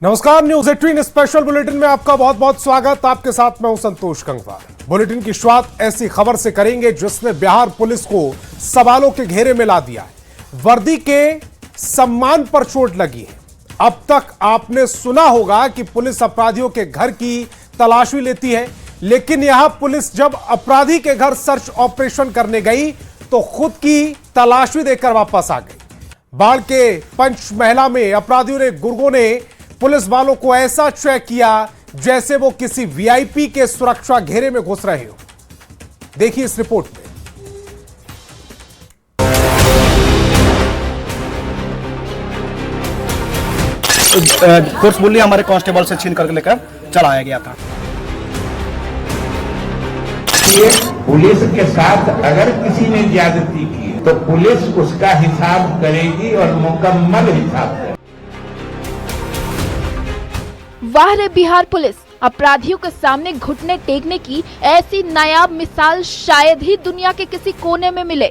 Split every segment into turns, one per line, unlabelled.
नमस्कार, news 18 special bulletin में आपका बहुत बहुत स्वागत। आपके साथ मैं हूं संतोष गंगवार। बुलेटिन की शुरुआत ऐसी खबर से करेंगे जिसने बिहार पुलिस को सवालों के घेरे में ला दिया है। वर्दी के सम्मान पर चोट लगी है। अब तक आपने सुना होगा कि पुलिस अपराधियों के घर की तलाशी लेती है, लेकिन यहां पुलिस जब अपराधी के घर सर्च ऑपरेशन करने गई तो खुद की तलाशी देकर वापस आ गई। बाढ़ के पंचमहला में अपराधियों ने गुर्गों ने पुलिस वालों को ऐसा चेक किया जैसे वो किसी वीआईपी के सुरक्षा घेरे में घुस रहे हो। देखिए इस रिपोर्ट में।
फोर्सफुली हमारे कांस्टेबल से छीन करके लेकर चलाया गया था।
पुलिस के साथ अगर किसी ने ज्यादती की तो पुलिस उसका हिसाब करेगी और मुकम्मल हिसाब करेगी।
वाह रे बिहार पुलिस, अपराधियों के सामने घुटने टेकने की ऐसी नायाब मिसाल शायद ही दुनिया के किसी कोने में मिले।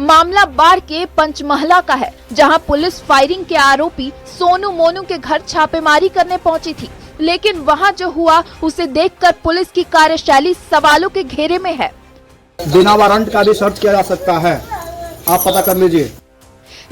मामला बाढ़ के पंचमहला का है, जहां पुलिस फायरिंग के आरोपी सोनू मोनू के घर छापेमारी करने पहुंची थी, लेकिन वहां जो हुआ उसे देखकर पुलिस की कार्यशैली सवालों के घेरे में है।
बिना वारंट का भी सर्च किया जा सकता है, आप पता कर लीजिए।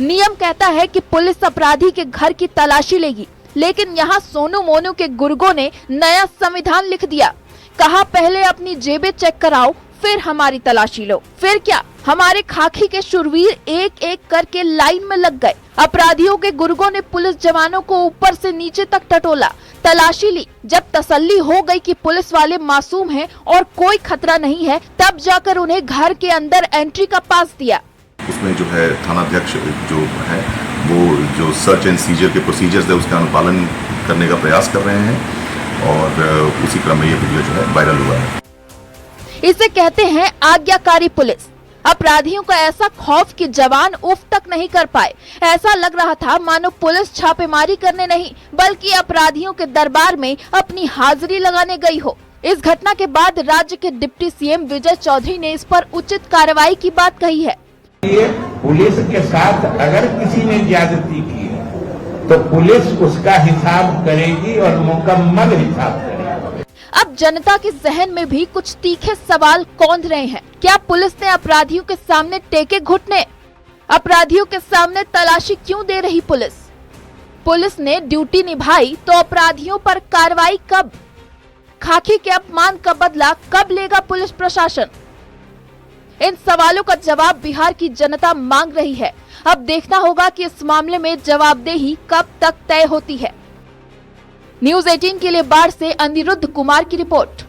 नियम कहता है कि पुलिस अपराधी के घर की तलाशी लेगी, लेकिन यहाँ सोनू मोनू के गुर्गों ने नया संविधान लिख दिया। कहा पहले अपनी जेबें चेक कराओ, फिर हमारी तलाशी लो। फिर क्या, हमारे खाकी के शूरवीर एक एक करके लाइन में लग गए। अपराधियों के गुर्गों ने पुलिस जवानों को ऊपर से नीचे तक टटोला, तलाशी ली। जब तसल्ली हो गई कि पुलिस वाले मासूम हैं और कोई खतरा नहीं है, तब जाकर उन्हें घर के अंदर एंट्री का पास दिया।
उसमें जो है थानाध्यक्ष जो है वो जो सर्च एंड सीजर के प्रोसीजर्स है उसका अनुपालन करने का प्रयास कर रहे हैं और उसी क्रम में ये वीडियो जो है वायरल हुआ है।
इसे कहते हैं आज्ञाकारी पुलिस। अपराधियों का ऐसा खौफ कि जवान उफ तक नहीं कर पाए। ऐसा लग रहा था मानो पुलिस छापेमारी करने नहीं बल्कि अपराधियों के दरबार में अपनी हाजिरी लगाने गई हो। इस घटना के बाद राज्य के डिप्टी सीएम विजय चौधरी ने इस पर उचित कार्रवाई की बात कही है।
पुलिस के साथ अगर किसी ने ज्यादती की तो पुलिस उसका हिसाब करेगी और मुकम्मल हिसाब करेगी।
अब जनता के जहन में भी कुछ तीखे सवाल कौंध रहे हैं। क्या पुलिस ने अपराधियों के सामने टेके घुटने? अपराधियों के सामने तलाशी क्यों दे रही पुलिस? पुलिस ने ड्यूटी निभाई तो अपराधियों पर कार्रवाई कब? खाकी के अपमान का बदला कब लेगा पुलिस प्रशासन? इन सवालों का जवाब बिहार की जनता मांग रही है। अब देखना होगा कि इस मामले में जवाबदेही कब तक तय होती है। न्यूज 18 के लिए बाढ़ से अनिरुद्ध कुमार की रिपोर्ट।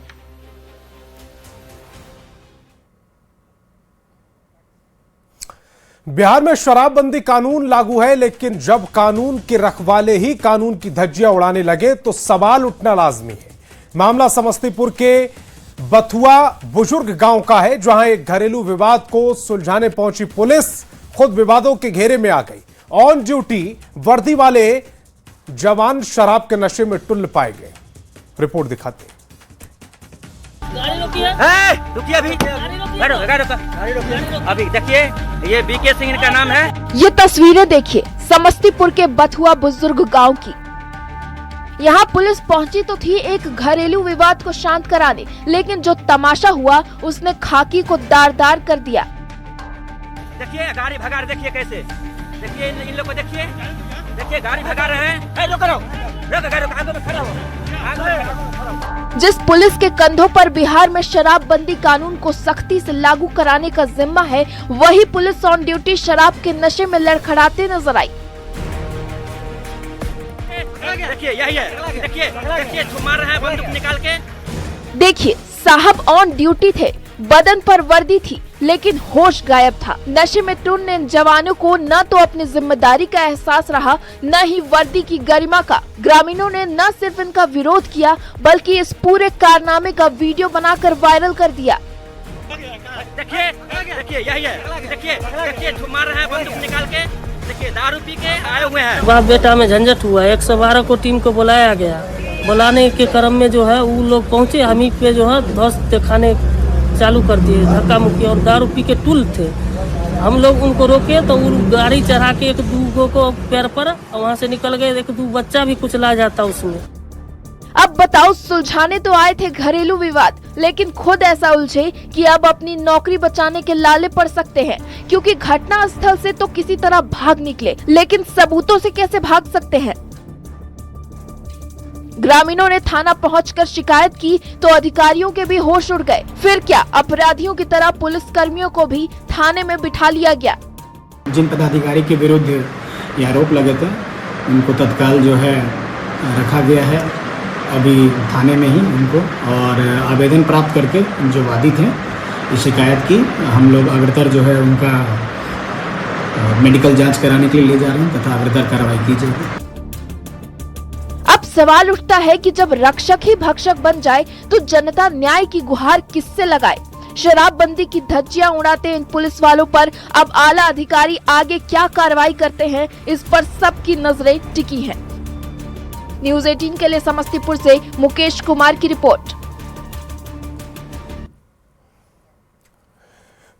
बिहार में शराबबंदी कानून लागू है, लेकिन जब कानून के रखवाले ही कानून की धज्जियां उड़ाने लगे तो सवाल उठना लाजमी है। मामला समस्तीपुर के बथुआ बुजुर्ग गांव का है, जहां एक घरेलू विवाद को सुलझाने पहुंची पुलिस खुद विवादों के घेरे में आ गई। ऑन ड्यूटी वर्दी वाले जवान शराब के नशे में टुल्ल पाए गए। रिपोर्ट दिखाते हैं।
रुकिए अभी देखिए, ये बीके सिंह का नाम है।
ये तस्वीरें देखिए समस्तीपुर के बथुआ बुजुर्ग गांव की। यहाँ पुलिस पहुंची तो थी एक घरेलू विवाद को शांत कराने, लेकिन जो तमाशा हुआ उसने खाकी को दार-दार कर दिया।
देखिए गाड़ी भगा रहे, देखिए कैसे, देखिए इन लोग को देखिए, देखिए गाड़ी भगा रहे हैं।
जिस पुलिस के कंधों पर बिहार में शराबबंदी कानून को सख्ती से लागू कराने का जिम्मा है, वही पुलिस ऑन ड्यूटी शराब के नशे में लड़खड़ाते नजर आई।
देखिए यही है, देखिए देखिए मार रहे हैं बंदूक निकाल के।
देखिए साहब ऑन ड्यूटी थे, बदन पर वर्दी थी, लेकिन होश गायब था। नशे में टुन्न इन जवानों को न तो अपनी जिम्मेदारी का एहसास रहा, न ही वर्दी की गरिमा का। ग्रामीणों ने न सिर्फ इनका विरोध किया बल्कि इस पूरे कारनामे का वीडियो बनाकर वायरल कर दिया।
देखिए देखिए यही है, देखिए देखिए मार रहे हैं बंदूक निकाल के, देखिए दारू पी के आए हुए हैं।
बाप बेटा में झंझट हुआ, 112 को टीम को बुलाया गया। बुलाने के क्रम में जो है वो लोग पहुंचे, हमी पे जो है धस दिखाने चालू कर दिए, धक्का मुक्की, और दारू पी के टुल थे। हम लोग उनको रोके तो वो गाड़ी चढ़ा के एक दो को पैर पर और वहाँ से निकल गए। एक दो बच्चा भी कुचला जाता उसमें।
अब बताओ, सुलझाने तो आए थे घरेलू विवाद, लेकिन खुद ऐसा उलझे कि अब अपनी नौकरी बचाने के लाले पड़ सकते हैं, क्योंकि घटना स्थल से तो किसी तरह भाग निकले, लेकिन सबूतों से कैसे भाग सकते हैं। ग्रामीणों ने थाना पहुंचकर शिकायत की तो अधिकारियों के भी होश उड़ गए। फिर क्या, अपराधियों की तरह पुलिस कर्मियों को भी थाने में बिठा लिया गया।
जिन पदाधिकारी के विरुद्ध ये आरोप लगे थे उनको तत्काल जो है रखा गया है अभी थाने में ही उनको, और आवेदन प्राप्त करके जो वादी थे इस शिकायत की हम लोग अग्रतर जो है उनका मेडिकल जांच कराने के लिए ले जा रहे हैं तथा अग्रतर कार्रवाई की जाएगी।
अब सवाल उठता है कि जब रक्षक ही भक्षक बन जाए तो जनता न्याय की गुहार किससे लगाए। शराबबंदी की धज्जियां उड़ाते इन पुलिस वालों पर अब आला अधिकारी आगे क्या कार्रवाई करते हैं, इस पर सबकी नजरें टिकी हैं। न्यूज़ 18 के लिए समस्तीपुर से मुकेश कुमार की रिपोर्ट।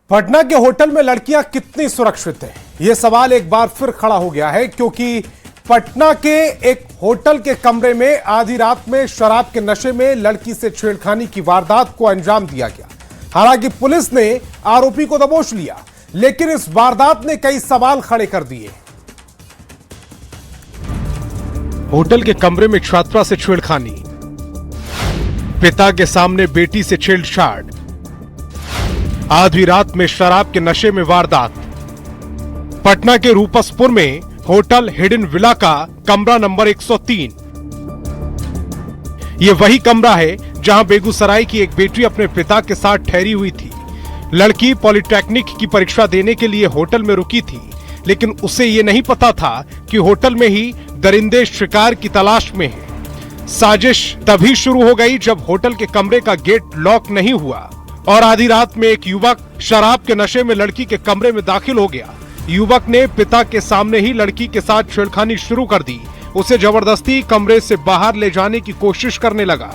पटना के होटल में लड़कियां कितनी सुरक्षित हैं? यह सवाल एक बार फिर खड़ा हो गया है, क्योंकि पटना के एक होटल के कमरे में आधी रात में शराब के नशे में लड़की से छेड़खानी की वारदात को अंजाम दिया गया। हालांकि पुलिस ने आरोपी को दबोच लिया, लेकिन इस वारदात ने कई सवाल खड़े कर दिए। होटल के कमरे में छात्रा से छेड़खानी, पिता के सामने बेटी से छेड़छाड़, आधी रात में शराब के नशे में वारदात। पटना के रूपसपुर में होटल हिडन विला का कमरा नंबर 103। यह वही कमरा है जहां बेगूसराय की एक बेटी अपने पिता के साथ ठहरी हुई थी। लड़की पॉलिटेक्निक की परीक्षा देने के लिए होटल में रुकी थी, लेकिन उसे यह नहीं पता था कि होटल में ही दरिंदे शिकार की तलाश में है। साजिश तभी शुरू हो गई जब होटल के कमरे का गेट लॉक नहीं हुआ और आधी रात में एक युवक शराब के नशे में लड़की के कमरे में दाखिल हो गया। युवक ने पिता के सामने ही लड़की के साथ छेड़खानी शुरू कर दी। उसे जबरदस्ती कमरे से बाहर ले जाने की कोशिश करने लगा।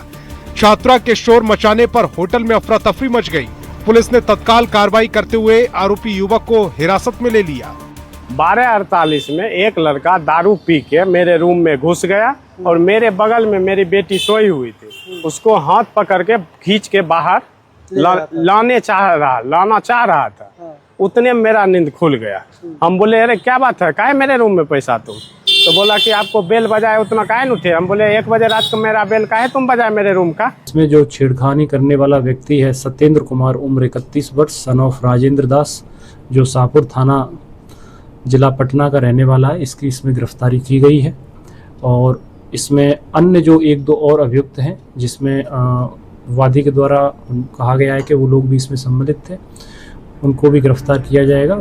छात्रा के शोर मचाने पर होटल में अफरा तफरी मच गई। पुलिस ने तत्काल कार्रवाई करते हुए आरोपी युवक को हिरासत में ले लिया।
12:48 में एक लड़का दारू पी के मेरे रूम में घुस गया और मेरे बगल में मेरी बेटी सोई हुई थी। उसको हाथ पकड़ के खींच के बाहर लाना चाह रहा था। उतने में मेरा नींद खुल गया। हम बोले अरे क्या बात है, काहे मेरे रूम में पैसा तुम? तो बोला कि आपको बेल बजाए उतना काहे न उठे। हम बोले 1 बजे रात को मेरा बेल काहे तुम बजाए मेरे रूम का।
इसमें जो छेड़खानी करने वाला व्यक्ति है सत्येंद्र कुमार, उम्र 31 वर्ष, सन ऑफ राजेंद्र दास, जो शाहपुर थाना जिला पटना का रहने वाला है। इसमें गिरफ्तारी की गई है और इसमें अन्य जो 1-2 और अभियुक्त हैं, जिसमें वादी के द्वारा कहा गया है कि वो लोग भी इसमें सम्मिलित थे, उनको भी गिरफ्तार किया जाएगा।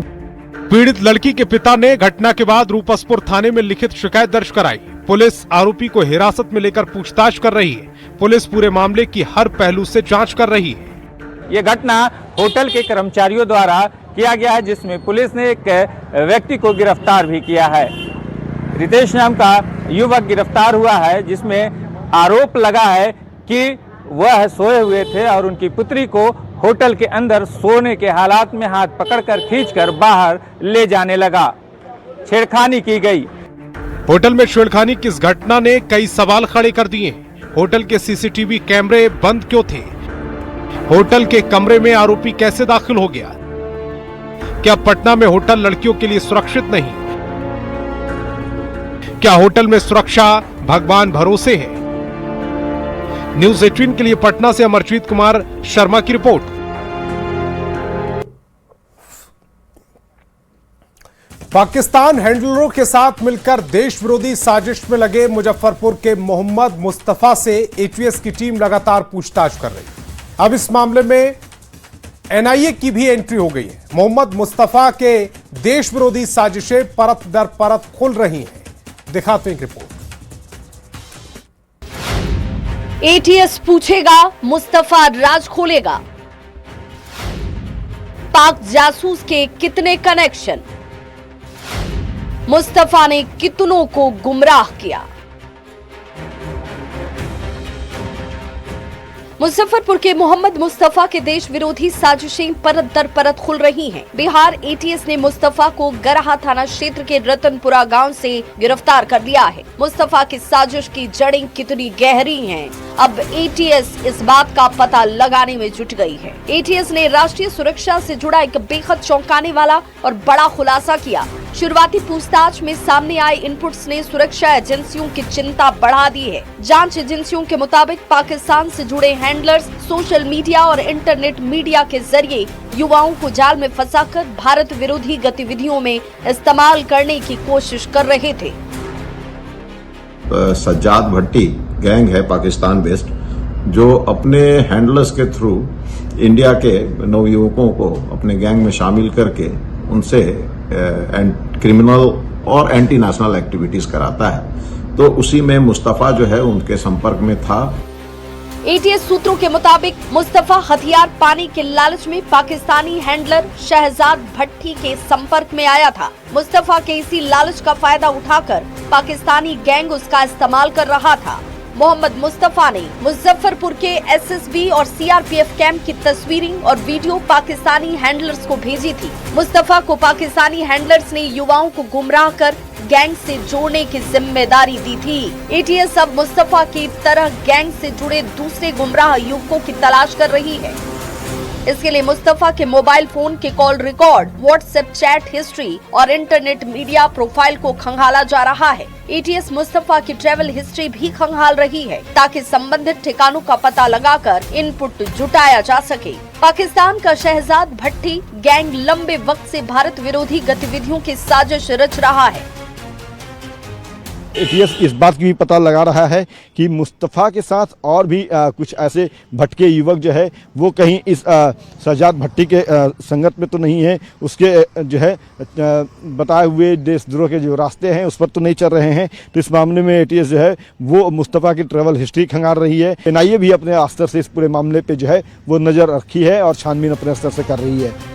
पीड़ित लड़की के पिता ने घटना के बाद रूपसपुर थाने में लिखित शिकायत दर्ज कराई। पुलिस आरोपी को हिरासत में लेकर पूछताछ कर रही है। पुलिस पूरे मामले की हर पहलू से जांच कर रही है।
ये घटना होटल के कर्मचारियों द्वारा किया गया है, जिसमें पुलिस ने एक व्यक्ति को गिरफ्तार भी किया है। रितेश नाम का युवक गिरफ्तार हुआ है, जिसमें आरोप लगा है कि वह सोए हुए थे और उनकी पुत्री को होटल के अंदर सोने के हालात में हाथ पकड़कर खींचकर बाहर ले जाने लगा। छेड़खानी की गई।
होटल में छेड़खानी की इस घटना ने कई सवाल खड़े कर दिए। होटल के सीसीटीवी कैमरे बंद क्यों थे? होटल के कमरे में आरोपी कैसे दाखिल हो गया? क्या पटना में होटल लड़कियों के लिए सुरक्षित नहीं? क्या होटल में सुरक्षा भगवान भरोसे है? न्यूज़ 18 के लिए पटना से अमरजीत कुमार शर्मा की रिपोर्ट। पाकिस्तान हैंडलरों के साथ मिलकर देश विरोधी साजिश में लगे मुजफ्फरपुर के मोहम्मद मुस्तफा से एटीएस की टीम लगातार पूछताछ कर रही है। अब इस मामले में एनआईए की भी एंट्री हो गई है। मोहम्मद मुस्तफा के देश विरोधी साजिशें परत दर परत खुल रही हैं। दिखाते हैं रिपोर्ट।
एटीएस पूछेगा, मुस्तफा राज खोलेगा। पाक जासूस के कितने कनेक्शन, मुस्तफा ने कितनों को गुमराह किया। मुजफ्फरपुर के मोहम्मद मुस्तफा के देश विरोधी साजिशें परत दर परत खुल रही हैं। बिहार एटीएस ने मुस्तफा को गराहा थाना क्षेत्र के रतनपुरा गांव से गिरफ्तार कर लिया है। मुस्तफा की साजिश की जड़ें कितनी गहरी हैं, अब एटीएस इस बात का पता लगाने में जुट गई है। एटीएस ने राष्ट्रीय सुरक्षा से जुड़ा एक बेहद चौंकाने वाला और बड़ा खुलासा किया। शुरुआती पूछताछ में सामने आए इनपुट्स ने सुरक्षा एजेंसियों की चिंता बढ़ा दी है। जांच एजेंसियों के मुताबिक पाकिस्तान से जुड़े हैंडलर्स सोशल मीडिया और इंटरनेट मीडिया के जरिए युवाओं को जाल में फंसाकर भारत विरोधी गतिविधियों में इस्तेमाल करने की कोशिश कर रहे थे।
सज्जाद भट्टी गैंग है पाकिस्तान बेस्ड, जो अपने हैंडलर्स के थ्रू इंडिया के नवयुवकों को अपने गैंग में शामिल करके उनसे क्रिमिनल और एंटी नेशनल एक्टिविटीज कराता है। तो उसी में मुस्तफा जो है उनके संपर्क में था।
एटीएस सूत्रों के मुताबिक मुस्तफा हथियार पाने के लालच में पाकिस्तानी हैंडलर शहजाद भट्टी के संपर्क में आया था। मुस्तफा के इसी लालच का फायदा उठाकर पाकिस्तानी गैंग उसका इस्तेमाल कर रहा था। मोहम्मद मुस्तफा ने मुजफ्फरपुर के एसएसबी और सीआरपीएफ कैंप की तस्वीरें और वीडियो पाकिस्तानी हैंडलर्स को भेजी थी। मुस्तफा को पाकिस्तानी हैंडलर्स ने युवाओं को गुमराह कर गैंग से जोड़ने की जिम्मेदारी दी थी। एटीएस अब मुस्तफा की तरह गैंग से जुड़े दूसरे गुमराह युवकों की तलाश कर रही है। इसके लिए मुस्तफा के मोबाइल फोन के call record, WhatsApp chat history और इंटरनेट मीडिया प्रोफाइल को खंगाला जा रहा है। एटीएस मुस्तफा की ट्रैवल हिस्ट्री भी खंगाल रही है ताकि संबंधित ठिकानों का पता लगाकर इनपुट जुटाया जा सके। पाकिस्तान का शहजाद भट्टी गैंग लंबे वक्त से भारत विरोधी गतिविधियों की साजिश रच रहा है।
एटीएस इस बात की भी पता लगा रहा है कि मुस्तफ़ा के साथ और भी कुछ ऐसे भटके युवक जो है वो कहीं इस सज्जाद भट्टी के संगत में तो नहीं है, उसके जो है बताए हुए देशद्रोह के जो रास्ते हैं उस पर तो नहीं चल रहे हैं। तो इस मामले में एटीएस जो है वो मुस्तफ़ा की ट्रैवल हिस्ट्री खंगाल रही है। एनआईए भी अपने स्तर से इस पूरे मामले पे जो है वो नज़र रखी है और छानबीन अपने स्तर से कर रही है।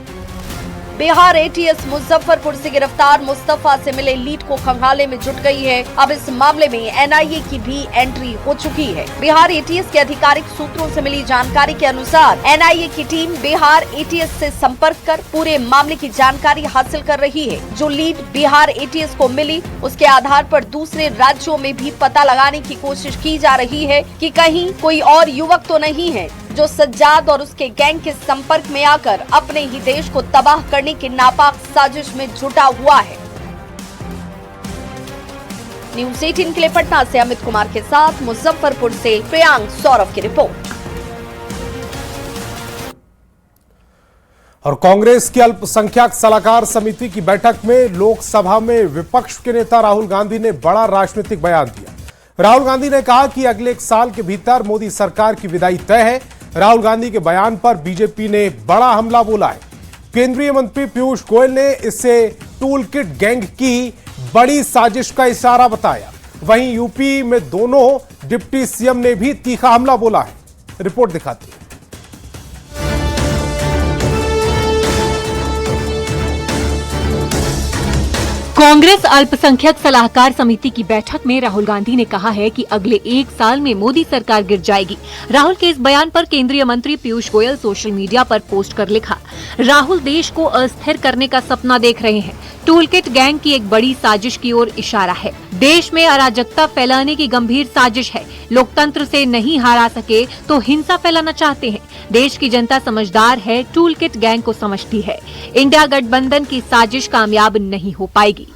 बिहार एटीएस मुजफ्फरपुर से गिरफ्तार मुस्तफा से मिले लीड को खंगालने में जुट गई है। अब इस मामले में एनआईए की भी एंट्री हो चुकी है। बिहार एटीएस के आधिकारिक सूत्रों से मिली जानकारी के अनुसार एनआईए की टीम बिहार एटीएस से संपर्क कर पूरे मामले की जानकारी हासिल कर रही है। जो लीड बिहार एटीएस को मिली उसके आधार पर दूसरे राज्यों में भी पता लगाने की कोशिश की जा रही है कि कहीं कोई और युवक तो नहीं है जो सज्जाद और उसके गैंग के संपर्क में आकर अपने ही देश को तबाह करने की नापाक साजिश में जुटा हुआ है। न्यूज़ 18 के लिए पटना से अमित कुमार के साथ मुजफ्फरपुर से प्रियांक सौरभ की रिपोर्ट।
और कांग्रेस की अल्पसंख्यक सलाहकार समिति की बैठक में लोकसभा में विपक्ष के नेता राहुल गांधी ने बड़ा राजनीतिक बयान दिया। राहुल गांधी ने कहा कि अगले 1 साल के भीतर मोदी सरकार की विदाई तय है। राहुल गांधी के बयान पर बीजेपी ने बड़ा हमला बोला है। केंद्रीय मंत्री पीयूष गोयल ने इसे टूल किट गैंग की बड़ी साजिश का इशारा बताया। वहीं यूपी में दोनों डिप्टी सीएम ने भी तीखा हमला बोला है। रिपोर्ट दिखाती है।
कांग्रेस अल्पसंख्यक सलाहकार समिति की बैठक में राहुल गांधी ने कहा है कि अगले 1 साल में मोदी सरकार गिर जाएगी। राहुल के इस बयान पर केंद्रीय मंत्री पीयूष गोयल सोशल मीडिया पर पोस्ट कर लिखा, राहुल देश को अस्थिर करने का सपना देख रहे हैं। टूलकिट गैंग की एक बड़ी साजिश की ओर इशारा है। देश में अराजकता फैलाने की गंभीर साजिश है। लोकतंत्र से नहीं हारा सके तो हिंसा फैलाना चाहते हैं। देश की जनता समझदार है, टूलकिट गैंग को समझती है। इंडिया गठबंधन की साजिश कामयाब नहीं हो पाएगी।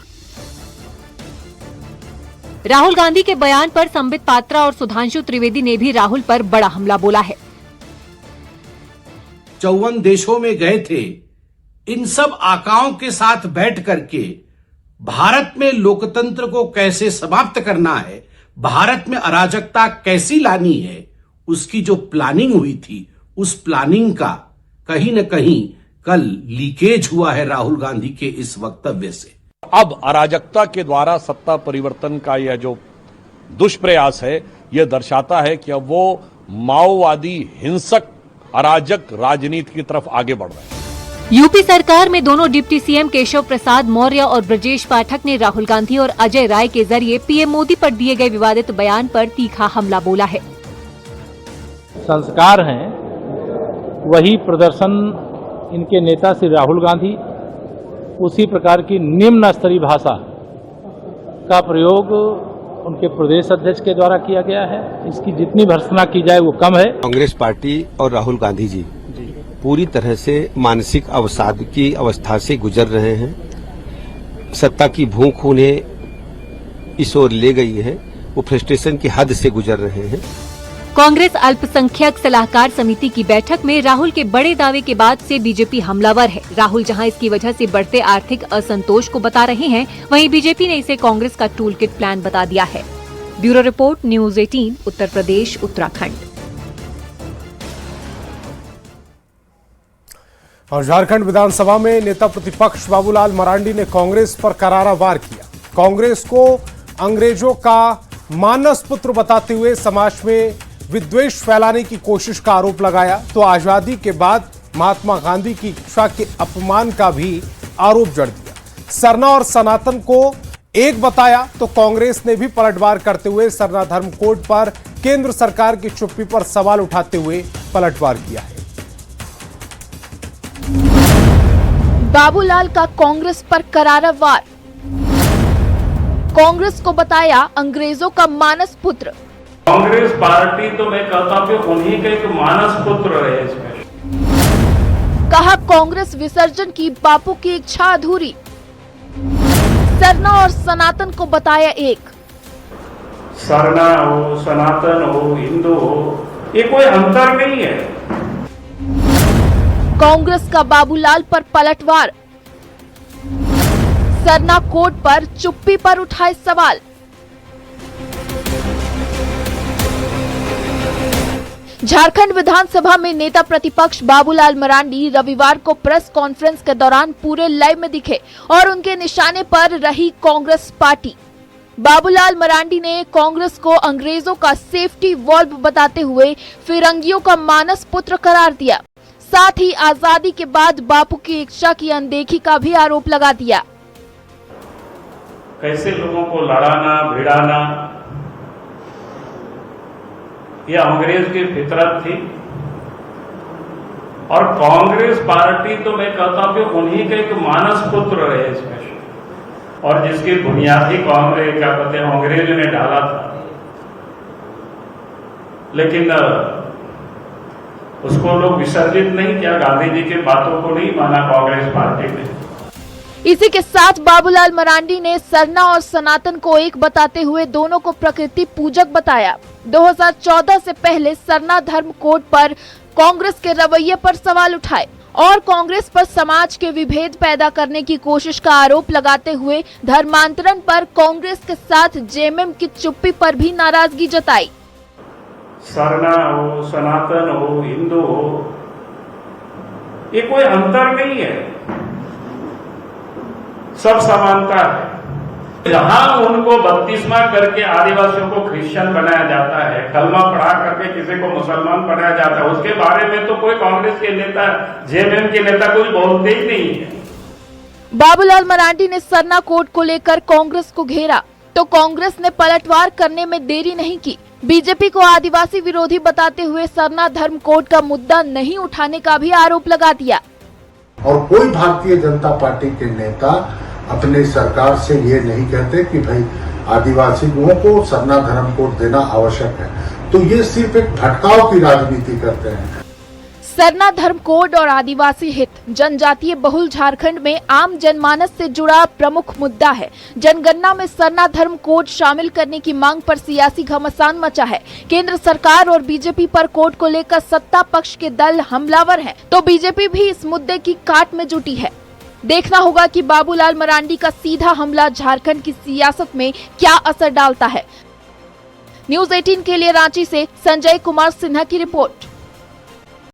राहुल गांधी के बयान पर संबित पात्रा और सुधांशु त्रिवेदी ने भी राहुल पर बड़ा हमला बोला है।
54 देशों में गए थे। इन सब आकाओं के साथ बैठ करके भारत में लोकतंत्र को कैसे समाप्त करना है, भारत में अराजकता कैसी लानी है, उसकी जो प्लानिंग हुई थी उस प्लानिंग का कहीं न कहीं कल लीकेज हुआ है राहुल गांधी के इस वक्तव्य से।
अब अराजकता के द्वारा सत्ता परिवर्तन का यह जो दुष्प्रयास है यह दर्शाता है कि अब वो माओवादी हिंसक अराजक राजनीति की तरफ आगे बढ़ रहे हैं।
यूपी सरकार में दोनों डिप्टी सीएम केशव प्रसाद मौर्य और ब्रजेश पाठक ने राहुल गांधी और अजय राय के जरिए पीएम मोदी पर दिए गए विवादित बयान पर तीखा हमला बोला है।
संस्कार हैं वही प्रदर्शन इनके नेता श्री राहुल गांधी उसी प्रकार की निम्न स्तरीय भाषा का प्रयोग उनके प्रदेश अध्यक्ष के द्वारा किया गया है। इसकी जितनी भर्त्सना की जाए वो कम है।
कांग्रेस पार्टी और राहुल गांधी जी पूरी तरह से मानसिक अवसाद की अवस्था से गुजर रहे हैं। सत्ता की भूख उन्हें इस ओर ले गई है, वो फ्रस्ट्रेशन की हद से गुजर रहे हैं।
कांग्रेस अल्पसंख्यक सलाहकार समिति की बैठक में राहुल के बड़े दावे के बाद से बीजेपी हमलावर है। राहुल जहां इसकी वजह से बढ़ते आर्थिक असंतोष को बता रहे हैं, वहीं बीजेपी ने इसे कांग्रेस का टूल किट प्लान बता दिया है। Bureau report, news 18, Uttar Pradesh, Uttarakhand.
और झारखंड विधानसभा में नेता प्रतिपक्ष बाबूलाल मरांडी ने कांग्रेस पर करारा वार किया। कांग्रेस को अंग्रेजों का मानस पुत्र बताते हुए समाज में विद्वेष फैलाने की कोशिश का आरोप लगाया। तो आजादी के बाद महात्मा गांधी की इच्छा के अपमान का भी आरोप जड़ दिया। सरना और सनातन को एक बताया तो कांग्रेस ने भी पलटवार करते हुए सरना धर्म कोड पर केंद्र सरकार की चुप्पी पर सवाल उठाते हुए पलटवार किया है।
बाबूलाल का कांग्रेस पर करारा वार। कांग्रेस को बताया अंग्रेजों का मानस पुत्र।
कांग्रेस पार्टी तो मैं कहता हूं उन्हीं के एक मानस पुत्र रहे इसमें।
कहा कांग्रेस विसर्जन की बापू की इच्छा अधूरी। सरना और सनातन को बताया एक।
सरना हो, सनातन हो, हिंदू हो, ये कोई अंतर नहीं है।
कांग्रेस का बाबूलाल पर पलटवार। सरना कोड पर चुप्पी पर उठाए सवाल। झारखंड विधानसभा में नेता प्रतिपक्ष बाबूलाल मरांडी रविवार को प्रेस कॉन्फ्रेंस के दौरान पूरे लाइव में दिखे और उनके निशाने पर रही कांग्रेस पार्टी। बाबूलाल मरांडी ने कांग्रेस को अंग्रेजों का सेफ्टी वॉल्व बताते हुए फिरंगियों का मानस पुत्र करार दिया। साथ ही आजादी के बाद बापू की इच्छा की अनदेखी का भी आरोप लगा दिया।
कैसे लोगों को लड़ाना भिड़ाना यह अंग्रेज की फितरत थी और कांग्रेस पार्टी तो मैं कहता हूं कि उन्हीं के एक मानस पुत्र रहे इसमें और जिसकी बुनियादी कांग्रेस क्या कहते हैं अंग्रेजों ने डाला था, लेकिन उसको लोग विसर्जित नहीं किया। गांधी जी की बातों को नहीं माना कांग्रेस पार्टी ने।
इसी के साथ बाबूलाल मरांडी ने सरना और सनातन को एक बताते हुए दोनों को प्रकृति पूजक बताया। 2014 से पहले सरना धर्म कोड पर कांग्रेस के रवैये पर सवाल उठाए और कांग्रेस पर समाज के विभेद पैदा करने की कोशिश का आरोप लगाते हुए धर्मांतरण पर कांग्रेस के साथ जेएमएम की चुप्पी पर भी नाराजगी जताई।
सरना हो, सनातन हो, हिंदू हो, ये कोई अंतर नहीं है, सब समानता है। जहां उनको बपतिस्मा करके आदिवासियों को क्रिश्चियन बनाया जाता है, कलमा पढ़ा करके किसी को मुसलमान बनाया जाता है, उसके बारे में तो कोई कांग्रेस के नेता, जेएमएम के नेता कुछ बोलते ही नहीं है।
बाबूलाल मरांडी ने सरना कोड को लेकर कांग्रेस को घेरा तो कांग्रेस ने पलटवार करने में देरी नहीं की। बीजेपी को आदिवासी विरोधी बताते हुए सरना धर्म कोड का मुद्दा नहीं उठाने का भी आरोप लगा दिया।
और कोई भारतीय जनता पार्टी के नेता अपने सरकार से ये नहीं कहते कि भाई आदिवासी लोगों को सरना धर्म कोड देना आवश्यक है, तो ये सिर्फ एक भटकाव की राजनीति करते हैं।
सरना धर्म कोड और आदिवासी हित जनजातीय बहुल झारखंड में आम जनमानस से जुड़ा प्रमुख मुद्दा है। जनगणना में सरना धर्म कोड शामिल करने की मांग पर सियासी घमासान मचा है। केंद्र सरकार और बीजेपी पर कोड को लेकर सत्ता पक्ष के दल हमलावर हैं, तो बीजेपी भी इस मुद्दे की काट में जुटी है। देखना होगा कि बाबूलाल मरांडी का सीधा हमला झारखंड की सियासत में क्या असर डालता है। न्यूज 18 के लिए रांची से संजय कुमार सिन्हा की रिपोर्ट।